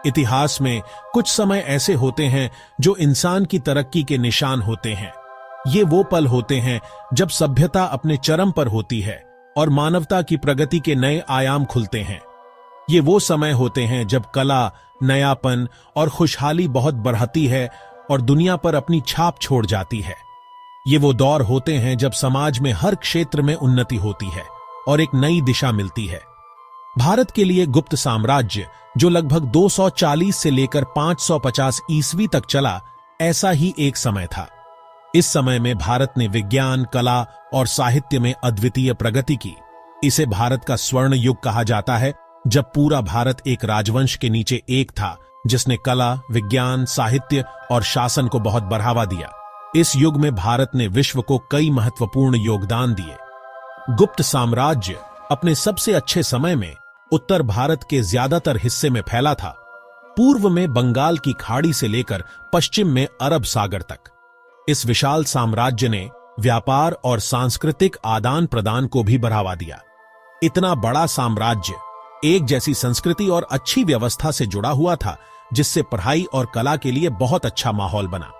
इतिहास में कुछ समय ऐसे होते हैं जो इंसान की तरक्की के निशान होते हैं। ये वो पल होते हैं जब सभ्यता अपने चरम पर होती है और मानवता की प्रगति के नए आयाम खुलते हैं। ये वो समय होते हैं जब कला, नयापन और खुशहाली बहुत बढ़ती है और दुनिया पर अपनी छाप छोड़ जाती है। ये वो दौर होते हैं जब समाज में हर क्षेत्र में उन्नति होती है और एक नई दिशा मिलती है। भारत के लिए गुप्त साम्राज्य, जो लगभग 240 से लेकर 550 ईस्वी तक चला, ऐसा ही एक समय था। इस समय में भारत ने विज्ञान, कला और साहित्य में अद्वितीय प्रगति की। इसे भारत का स्वर्ण युग कहा जाता है, जब पूरा भारत एक राजवंश के नीचे एक था, जिसने कला, विज्ञान, साहित्य और शासन को बहुत बढ़ावा दिया। इस युग में भारत ने विश्व को कई महत्वपूर्ण योगदान दिए। गुप्त साम्राज्य अपने सबसे अच्छे समय में उत्तर भारत के ज्यादातर हिस्से में फैला था, पूर्व में बंगाल की खाड़ी से लेकर पश्चिम में अरब सागर तक। इस विशाल साम्राज्य ने व्यापार और सांस्कृतिक आदान प्रदान को भी बढ़ावा दिया। इतना बड़ा साम्राज्य एक जैसी संस्कृति और अच्छी व्यवस्था से जुड़ा हुआ था, जिससे पढ़ाई और कला के लिए बहुत अच्छा माहौल बना।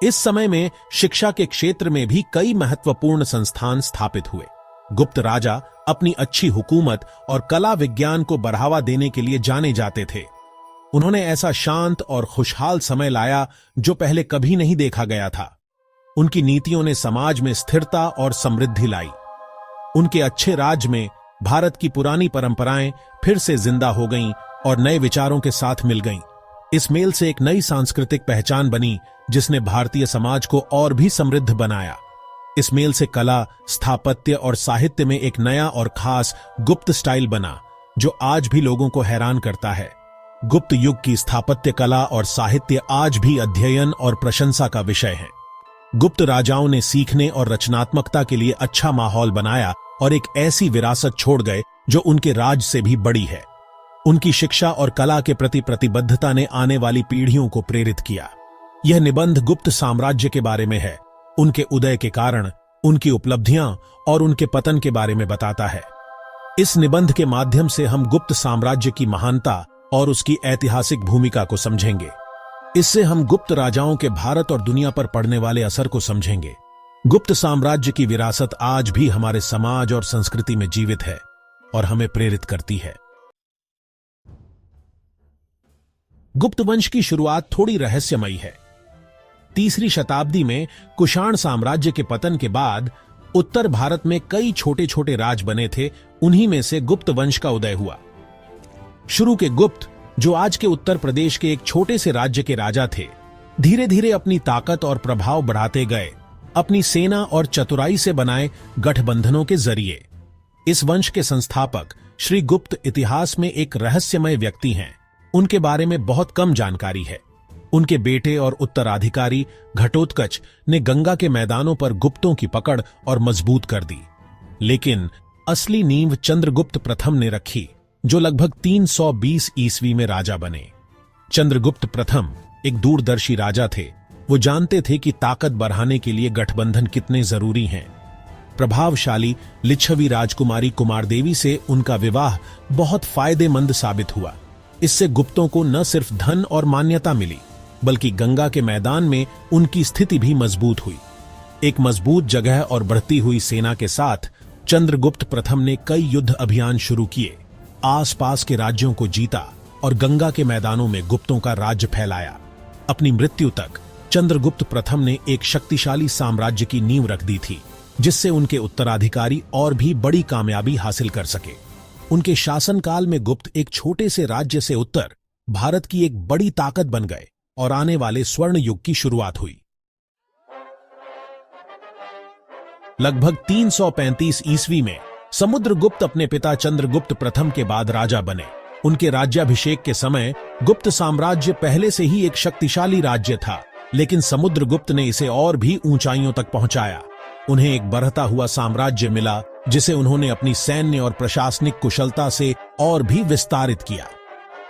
इस समय में शिक्षा के क्षेत्र में भी कई महत्वपूर्ण संस्थान स्थापित हुए। गुप्त राजा अपनी अच्छी हुकूमत और कला विज्ञान को बढ़ावा देने के लिए जाने जाते थे। उन्होंने ऐसा शांत और खुशहाल समय लाया जो पहले कभी नहीं देखा गया था। उनकी नीतियों ने समाज में स्थिरता और समृद्धि लाई। उनके अच्छे राज में भारत की पुरानी परंपराएं फिर से जिंदा हो गईं और नए विचारों के साथ मिल गईं। इस मेल से एक नई सांस्कृतिक पहचान बनी, जिसने भारतीय समाज को और भी समृद्ध बनाया। इस मेल से कला, स्थापत्य और साहित्य में एक नया और खास गुप्त स्टाइल बना, जो आज भी लोगों को हैरान करता है। गुप्त युग की स्थापत्य कला और साहित्य आज भी अध्ययन और प्रशंसा का विषय है। गुप्त राजाओं ने सीखने और रचनात्मकता के लिए अच्छा माहौल बनाया और एक ऐसी विरासत छोड़ गए जो उनके राज से भी बड़ी है। उनकी शिक्षा और कला के प्रति प्रतिबद्धता ने आने वाली पीढ़ियों को प्रेरित किया। यह निबंध गुप्त साम्राज्य के बारे में है, उनके उदय के कारण, उनकी उपलब्धियां और उनके पतन के बारे में बताता है। इस निबंध के माध्यम से हम गुप्त साम्राज्य की महानता और उसकी ऐतिहासिक भूमिका को समझेंगे। इससे हम गुप्त राजाओं के भारत और दुनिया पर पड़ने वाले असर को समझेंगे। गुप्त साम्राज्य की विरासत आज भी हमारे समाज और संस्कृति में जीवित है और हमें प्रेरित करती है। गुप्त वंश की शुरुआत थोड़ी रहस्यमयी है। 3री शताब्दी में कुषाण साम्राज्य के पतन के बाद उत्तर भारत में कई छोटे छोटे राज बने थे। उन्हीं में से गुप्त वंश का उदय हुआ। शुरू के गुप्त, जो आज के उत्तर प्रदेश के एक छोटे से राज्य के राजा थे, धीरे धीरे अपनी ताकत और प्रभाव बढ़ाते गए, अपनी सेना और चतुराई से बनाए गठबंधनों के जरिए। इस वंश के संस्थापक श्री गुप्त इतिहास में एक रहस्यमय व्यक्ति हैं। उनके बारे में बहुत कम जानकारी है। उनके बेटे और उत्तराधिकारी घटोत्कच ने गंगा के मैदानों पर गुप्तों की पकड़ और मजबूत कर दी, लेकिन असली नींव चंद्रगुप्त प्रथम ने रखी, जो लगभग 320 ईस्वी में राजा बने। चंद्रगुप्त प्रथम एक दूरदर्शी राजा थे। वो जानते थे कि ताकत बढ़ाने के लिए गठबंधन कितने जरूरी हैं। प्रभावशाली लिच्छवी राजकुमारी कुमारदेवी से उनका विवाह बहुत फायदेमंद साबित हुआ। इससे गुप्तों को न सिर्फ धन और मान्यता मिली, बल्कि गंगा के मैदान में उनकी स्थिति भी मजबूत हुई। एक मजबूत जगह और बढ़ती हुई सेना के साथ चंद्रगुप्त प्रथम ने कई युद्ध अभियान शुरू किए, आसपास के राज्यों को जीता और गंगा के मैदानों में गुप्तों का राज्य फैलाया। अपनी मृत्यु तक चंद्रगुप्त प्रथम ने एक शक्तिशाली साम्राज्य की नींव रख दी थी, जिससे उनके उत्तराधिकारी और भी बड़ी कामयाबी हासिल कर सके। उनके शासनकाल में गुप्त एक छोटे से राज्य से उत्तर भारत की एक बड़ी ताकत बन गए और आने वाले स्वर्ण युग की शुरुआत हुई। लगभग 335 ईस्वी में समुद्रगुप्त अपने पिता चंद्रगुप्त प्रथम के बाद राजा बने। उनके राज्याभिषेक के समय गुप्त साम्राज्य पहले से ही एक शक्तिशाली राज्य था, लेकिन समुद्रगुप्त ने इसे और भी ऊंचाइयों तक पहुंचाया। उन्हें एक बढ़ता हुआ साम्राज्य मिला, जिसे उन्होंने अपनी सैन्य और प्रशासनिक कुशलता से और भी विस्तारित किया।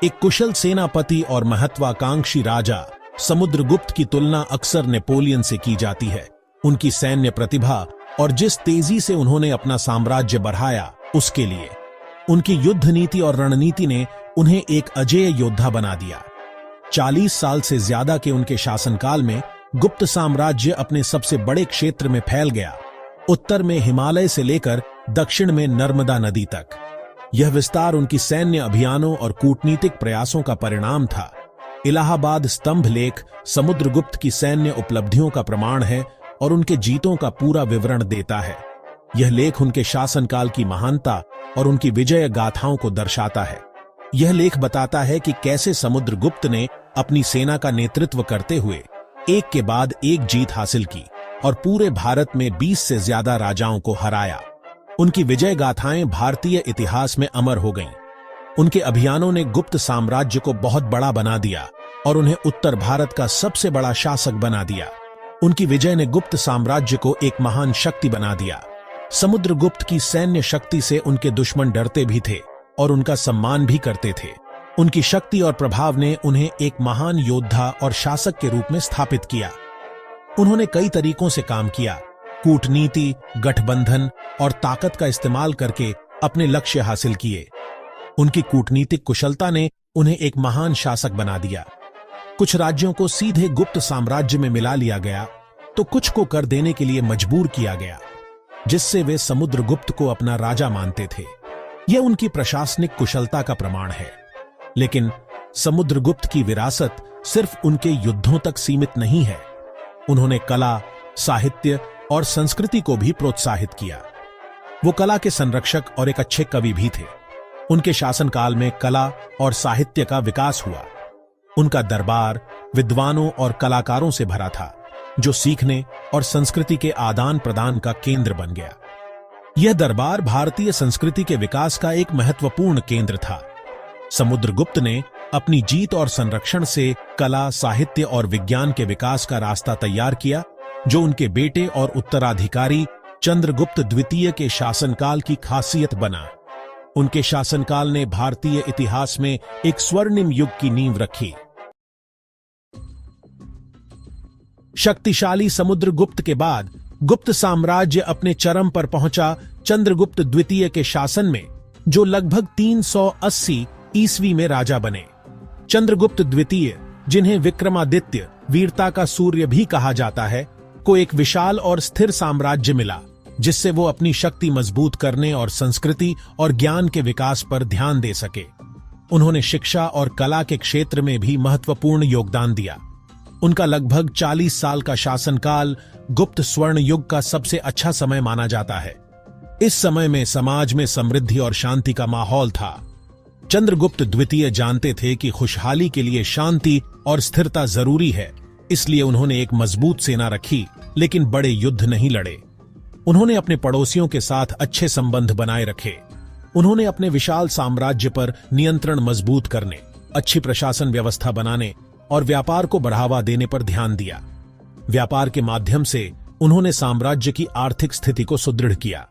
एक कुशल सेनापति और महत्वाकांक्षी राजा समुद्रगुप्त की तुलना अक्सर नेपोलियन से की जाती है। उनकी सैन्य प्रतिभा और जिस तेजी से उन्होंने अपना साम्राज्य बढ़ाया, उसके लिए उनकी युद्ध नीति और रणनीति ने उन्हें एक अजेय योद्धा बना दिया। 40 साल से ज्यादा के उनके शासनकाल में गुप्त साम्राज्य अपने सबसे बड़े क्षेत्र में फैल गया, उत्तर में हिमालय से लेकर दक्षिण में नर्मदा नदी तक। यह विस्तार उनकी सैन्य अभियानों और कूटनीतिक प्रयासों का परिणाम था। इलाहाबाद स्तंभ लेख समुद्रगुप्त की सैन्य उपलब्धियों का प्रमाण है और उनके जीतों का पूरा विवरण देता है। यह लेख उनके शासनकाल की महानता और उनकी विजय गाथाओं को दर्शाता है। यह लेख बताता है कि कैसे समुद्रगुप्त ने अपनी सेना का नेतृत्व करते हुए एक के बाद एक जीत हासिल की और पूरे भारत में 20 से ज्यादा राजाओं को हराया। उनकी विजय गाथाएं भारतीय इतिहास में अमर हो गईं। उनके अभियानों ने गुप्त साम्राज्य को बहुत बड़ा बना दिया और उन्हें उत्तर भारत का सबसे बड़ा शासक बना दिया। उनकी विजय ने गुप्त साम्राज्य को एक महान शक्ति बना दिया। समुद्रगुप्त की सैन्य शक्ति से उनके दुश्मन डरते भी थे और उनका सम्मान भी करते थे। उनकी शक्ति और प्रभाव ने उन्हें एक महान योद्धा और शासक के रूप में स्थापित किया। उन्होंने कई तरीकों से काम किया, कूटनीति, गठबंधन और ताकत का इस्तेमाल करके अपने लक्ष्य हासिल किए। उनकी कूटनीतिक कुशलता ने उन्हें एक महान शासक बना दिया। कुछ राज्यों को सीधे गुप्त साम्राज्य में मिला लिया गया तो कुछ को कर देने के लिए मजबूर किया गया, जिससे वे समुद्रगुप्त को अपना राजा मानते थे। यह उनकी प्रशासनिक कुशलता का प्रमाण है। लेकिन समुद्रगुप्त की विरासत सिर्फ उनके युद्धों तक सीमित नहीं है। उन्होंने कला, साहित्य और संस्कृति को भी प्रोत्साहित किया। वो कला के संरक्षक और एक अच्छे कवि भी थे। उनके शासनकाल में कला और साहित्य का विकास हुआ। उनका दरबार विद्वानों और कलाकारों से भरा था, जो सीखने और संस्कृति के आदान प्रदान का केंद्र बन गया। यह दरबार भारतीय संस्कृति के विकास का एक महत्वपूर्ण केंद्र था। समुद्रगुप्त ने अपनी जीत और संरक्षण से कला, साहित्य और विज्ञान के विकास का रास्ता तैयार किया, जो उनके बेटे और उत्तराधिकारी चंद्रगुप्त द्वितीय के शासनकाल की खासियत बना। उनके शासनकाल ने भारतीय इतिहास में एक स्वर्णिम युग की नींव रखी। शक्तिशाली समुद्रगुप्त के बाद गुप्त साम्राज्य अपने चरम पर पहुंचा चंद्रगुप्त द्वितीय के शासन में, जो लगभग 380 ईस्वी में राजा बने। चंद्रगुप्त द्वितीय, जिन्हें विक्रमादित्य, वीरता का सूर्य भी कहा जाता है, को एक विशाल और स्थिर साम्राज्य मिला, जिससे वो अपनी शक्ति मजबूत करने और संस्कृति और ज्ञान के विकास पर ध्यान दे सके। उन्होंने शिक्षा और कला के क्षेत्र में भी महत्वपूर्ण योगदान दिया। उनका लगभग 40 साल का शासनकाल गुप्त स्वर्ण युग का सबसे अच्छा समय माना जाता है। इस समय में समाज में समृद्धि और शांति का माहौल था। चंद्रगुप्त द्वितीय जानते थे कि खुशहाली के लिए शांति और स्थिरता जरूरी है, इसलिए उन्होंने एक मजबूत सेना रखी, लेकिन बड़े युद्ध नहीं लड़े। उन्होंने अपने पड़ोसियों के साथ अच्छे संबंध बनाए रखे। उन्होंने अपने विशाल साम्राज्य पर नियंत्रण मजबूत करने, अच्छी प्रशासन व्यवस्था बनाने और व्यापार को बढ़ावा देने पर ध्यान दिया। व्यापार के माध्यम से उन्होंने साम्राज्य की आर्थिक स्थिति को सुदृढ़ किया।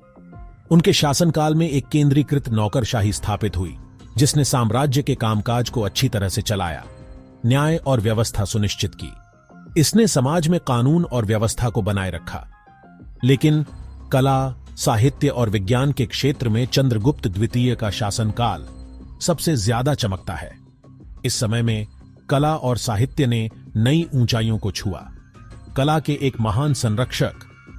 उनके शासनकाल में एक केंद्रीकृत नौकरशाही स्थापित हुई, जिसने साम्राज्य के कामकाज को अच्छी तरह से चलाया, न्याय और व्यवस्था सुनिश्चित की। इसने समाज में कानून और व्यवस्था को बनाए रखा। लेकिन कला, साहित्य और विज्ञान के क्षेत्र में चंद्रगुप्त द्वितीय का शासनकाल सबसे ज्यादा चमकता है। इस समय में कला और साहित्य ने नई ऊंचाइयों को छुआ। कला के एक महान संरक्षक,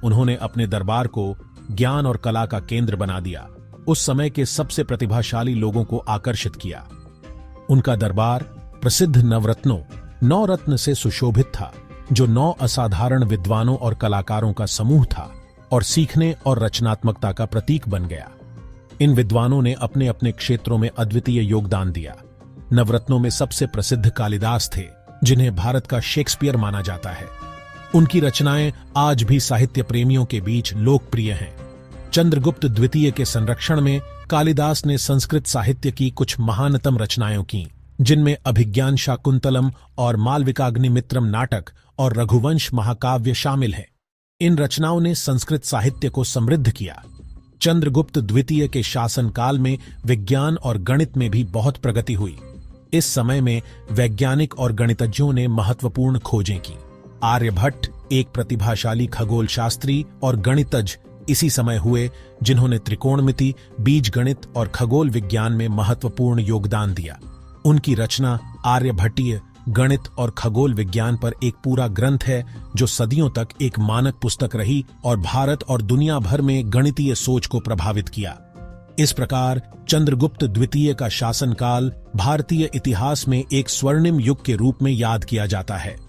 उन्होंने अपने दरबार को ज्ञान और कला का केंद्र बना दिया। उस समय के सबसे प्रतिभाशाली लोगों को आकर्षित किया। उनका दरबार प्रसिद्ध नवरत्नों, 9 रत्न से सुशोभित था, जो 9 असाधारण विद्वानों और कलाकारों का समूह था और सीखने और रचनात्मकता का प्रतीक बन गया। इन विद्वानों ने अपने अपने क्षेत्रों में अद्वितीय योगदान दिया। नवरत्नों में सबसे प्रसिद्ध कालिदास थे, जिन्हें भारत का शेक्सपियर माना जाता है। उनकी रचनाएं आज भी साहित्य प्रेमियों के बीच लोकप्रिय हैं। चंद्रगुप्त द्वितीय के संरक्षण में कालिदास ने संस्कृत साहित्य की कुछ महानतम रचनाएं की, जिनमें अभिज्ञान शाकुंतलम और मालविकाग्निमित्रम नाटक और रघुवंश महाकाव्य शामिल हैं। इन रचनाओं ने संस्कृत साहित्य को समृद्ध किया। चंद्रगुप्त द्वितीय के शासनकाल में विज्ञान और गणित में भी बहुत प्रगति हुई। इस समय में वैज्ञानिक और गणितज्ञों ने महत्वपूर्ण खोजें की। आर्यभट्ट एक प्रतिभाशाली खगोल शास्त्री और गणितज्ञ इसी समय हुए, जिन्होंने त्रिकोणमिति, बीजगणित और खगोल विज्ञान में महत्वपूर्ण योगदान दिया। उनकी रचना आर्यभट्टीय गणित और खगोल विज्ञान पर एक पूरा ग्रंथ है जो सदियों तक एक मानक पुस्तक रही और भारत और दुनिया भर में गणितीय सोच को प्रभावित किया। इस प्रकार चंद्रगुप्त द्वितीय का शासनकाल भारतीय इतिहास में एक स्वर्णिम युग के रूप में याद किया जाता है।